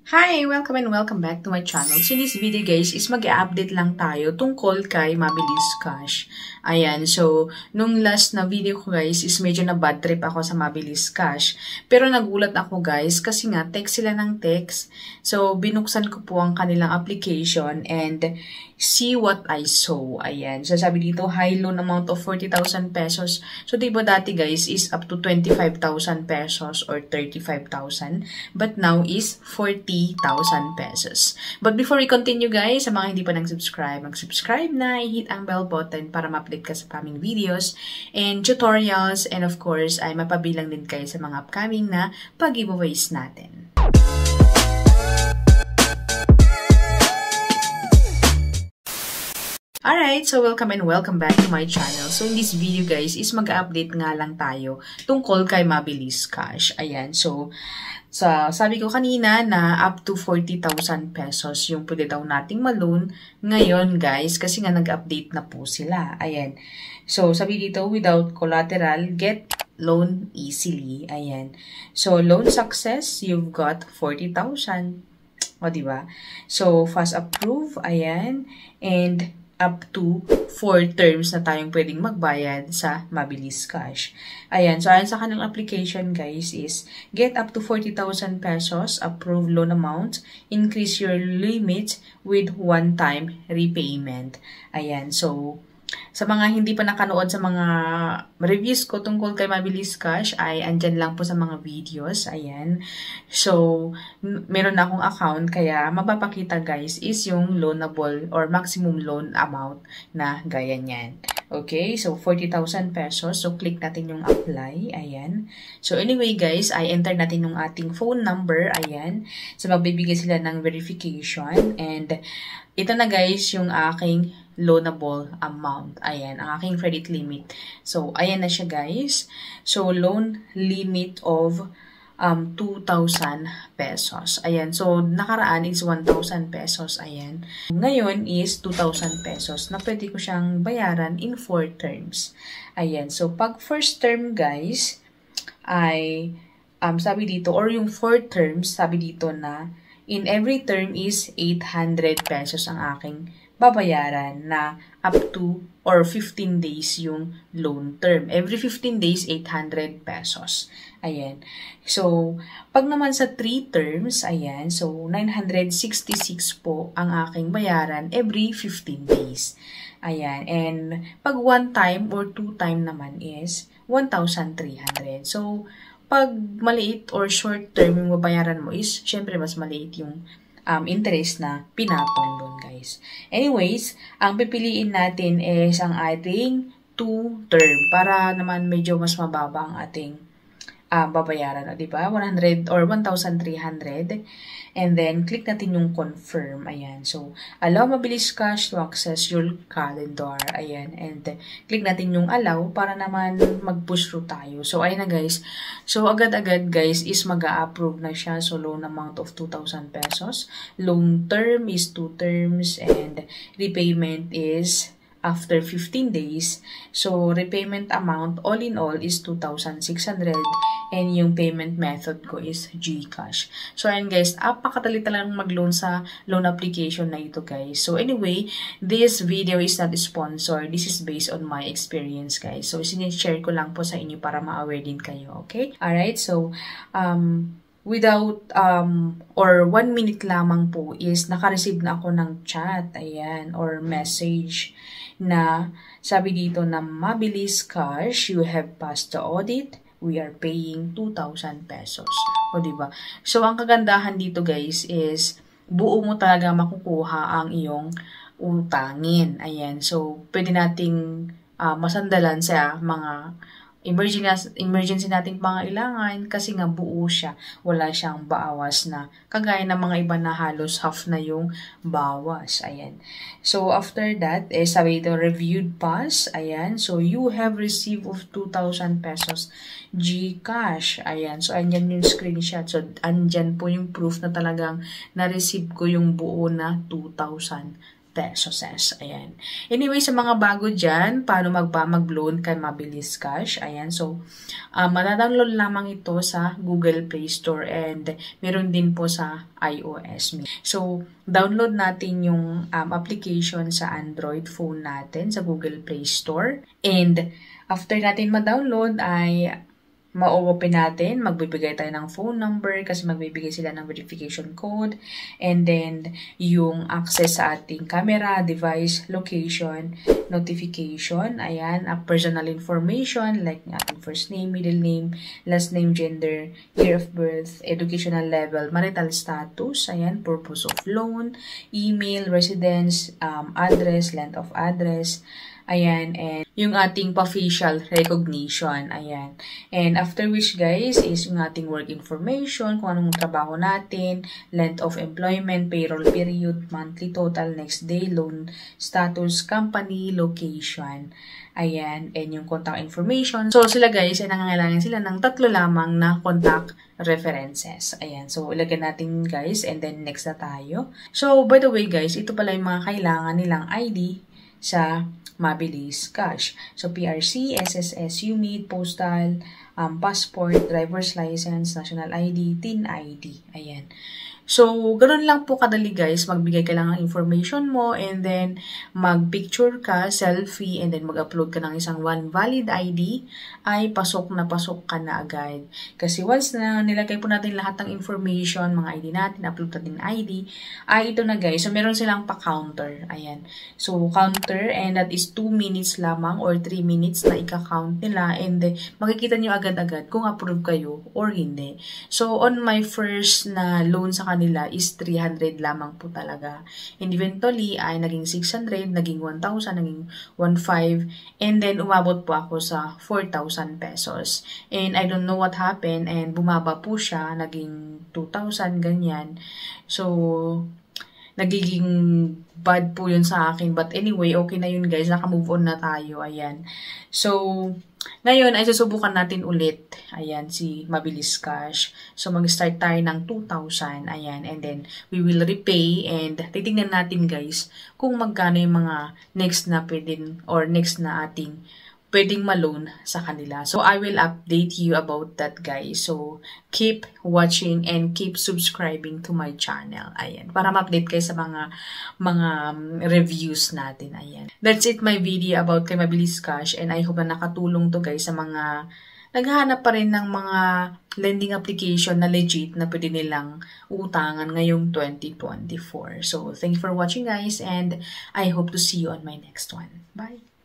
Hi! Welcome and welcome back to my channel. So in this video guys is mag-update lang tayo tungkol kay Mabilis Cash. Ayan, so nung last na video ko guys is medyo na bad trip ako sa Mabilis Cash. Pero nagulat ako guys kasi nga text sila ng text. So binuksan ko po ang kanilang application and see what I saw. Ayan, so sabi dito high loan amount of 40,000 pesos. So diba dati guys is up to 25,000 pesos or 35,000 but now is 40,000 pesos. But before we continue guys, sa mga hindi pa nag-subscribe, mag-subscribe na, i-hit ang bell button para ma-update ka sa aming videos and tutorials, and of course ay mapabilang din kayo sa mga upcoming na pag-giveaways natin. Alright, so welcome and welcome back to my channel. So in this video guys is mag-update nga lang tayo tungkol kay Mabilis Cash. Ayan, so sabi ko kanina na up to 40,000 pesos yung pwede daw nating ma-loan ngayon guys kasi nga nag-update na po sila. Ayan, so sabi dito without collateral, get loan easily. Ayan, so loan success, you've got 40,000. O diba? So fast approve, ayan, and up to 4 terms na tayong pwedeng magbayad sa Mabilis Cash. Ayan, so ayan sa kanilang application guys is get up to 40,000 pesos, approve loan amount, increase your limit with one-time repayment. Ayan, so sa mga hindi pa nakanood sa mga reviews ko tungkol kay Mabilis Cash ay andyan lang po sa mga videos. Ayan. So, meron na akong account kaya mapapakita guys is yung loanable or maximum loan amount na gaya niyan. Okay, so 40,000 pesos. So, click natin yung apply. Ayan. So, anyway guys, ay enter natin yung ating phone number. Ayan. So, magbibigay sila ng verification and ito na guys yung aking loanable amount. Ayan, ang aking credit limit. So, ayan na siya guys. So, loan limit of 2,000 pesos. Ayan, so nakaraan is 1,000 pesos. Ayan. Ngayon is 2,000 pesos na pwede ko siyang bayaran in 4 terms. Ayan, so pag first term guys ay sabi dito or yung 4 terms, sabi dito na in every term is 800 pesos ang aking babayaran na up to or 15 days yung loan term. Every 15 days, 800 pesos. Ayan. So, pag naman sa 3 terms, ayan, so 966 po ang aking bayaran every 15 days. Ayan. And pag 1 time or 2 time naman is 1,300. So, pag maliit or short term yung babayaran mo is, syempre mas maliit yung interest na pinatong doon guys. Anyways, ang pipiliin natin is ang ating 2 term para naman medyo mas mababa ang ating babayaran, di ba? 100 or 1,300. And then, click natin yung confirm. Ayan. So, allow Mabilis Cash to access your calendar. Ayan. And click natin yung allow para naman mag-push through tayo. So, ayan na guys. So, agad-agad guys is mag-a-approve na siya. So, loan amount of 2,000 pesos. Loan term is 2 terms. And repayment is after 15 days. So, repayment amount all in all is 2,600 and yung payment method ko is GCash. So, ayan guys, apakadali talagang mag-loan sa loan application na ito guys. So, anyway, this video is not sponsored. This is based on my experience guys. So, sinishare ko lang po sa inyo para ma-aware din kayo, okay? Alright, so, without or 1 minute lamang po is naka-receive na ako ng chat, ayan, or message na sabi dito na Mabilis Cash, you have passed the audit, we are paying 2,000 pesos. O diba? So, ang kagandahan dito guys is buo mo talaga makukuha ang iyong utangin. Ayan. So, pwede nating masandalan sa mga emergency nating pangailangan kasi nga buo siya. Wala siyang bawas na kagaya ng mga iba na halos half na yung bawas. Ayan. So, after that, sabi ito, reviewed pass. Ayan. So, you have received of 2,000 pesos GCash. Ayan. So, andyan yung screenshot. So, andyan po yung proof na talagang na-receive ko yung buo na 2,000 pesos. Ayan. Anyway, sa mga bago dyan, paano mag-loan kay Mabilis Cash. Ayan. So, matadownload lamang ito sa Google Play Store and meron din po sa iOS. So, download natin yung application sa Android phone natin sa Google Play Store. And after natin ma-download ay ma-open natin, magbibigay tayo ng phone number kasi magbibigay sila ng verification code, and then yung access sa ating camera, device, location, notification, ayan, personal information like ating first name, middle name, last name, gender, year of birth, educational level, marital status, ayan, purpose of loan, email, residence, address, length of address, ayan, and yung ating facial recognition, ayan. And after which, guys, is yung ating work information, kung anong trabaho natin, length of employment, payroll period, monthly total, next day, loan status, company, location, ayan, and yung contact information. So, sila, guys, ay nangangailangan sila ng 3 lamang na contact references. Ayan, so, ilagay natin, guys, and then next na tayo. So, by the way, guys, ito pala yung mga kailangan nilang ID sa Mabilis Cash. So, PRC, SSS, UMID, Postal, Passport, Driver's License, National ID, TIN ID. Ayan. So, ganoon lang po kadali, guys. Magbigay ka lang ng information mo and then mag-picture ka, selfie, and then mag-upload ka ng isang one valid ID, ay pasok ka na agad. Kasi once na nilagay po natin lahat ng information, mga ID natin, upload natin ID, ay ito na, guys. So, meron silang pa-counter. Ayan. So, counter, and that is 2 minutes lamang or 3 minutes na ika-count nila, and then makikita nyo agad-agad kung approve kayo or hindi. So, on my first na loan sa kanila is 300 lamang po talaga. And eventually, ay naging 600, naging 1,000, naging 1,500, and then umabot po ako sa 4,000 pesos. And I don't know what happened, and bumaba po siya, naging 2,000, ganyan. So, nagiging bad po yun sa akin. But anyway, okay na yun, guys. Naka-move on na tayo. Ayan. So, ngayon ay susubukan natin ulit. Ayan, si Mabilis Cash. So, mag-start tayo ng 2,000. Ayan, and then we will repay and titingnan natin, guys, kung magkano yung mga next na pwedeng or next na ating pwedeng ma-loan sa kanila. So, I will update you about that, guys. So, keep watching and keep subscribing to my channel. Ayan. Para ma-update kayo sa mga reviews natin. Ayan. That's it, my video about kay Mabilis Cash. And I hope na nakatulong to, guys, sa mga naghahanap pa rin ng mga lending application na legit na pwede nilang utangan ngayong 2024. So, thank you for watching, guys. And I hope to see you on my next one. Bye!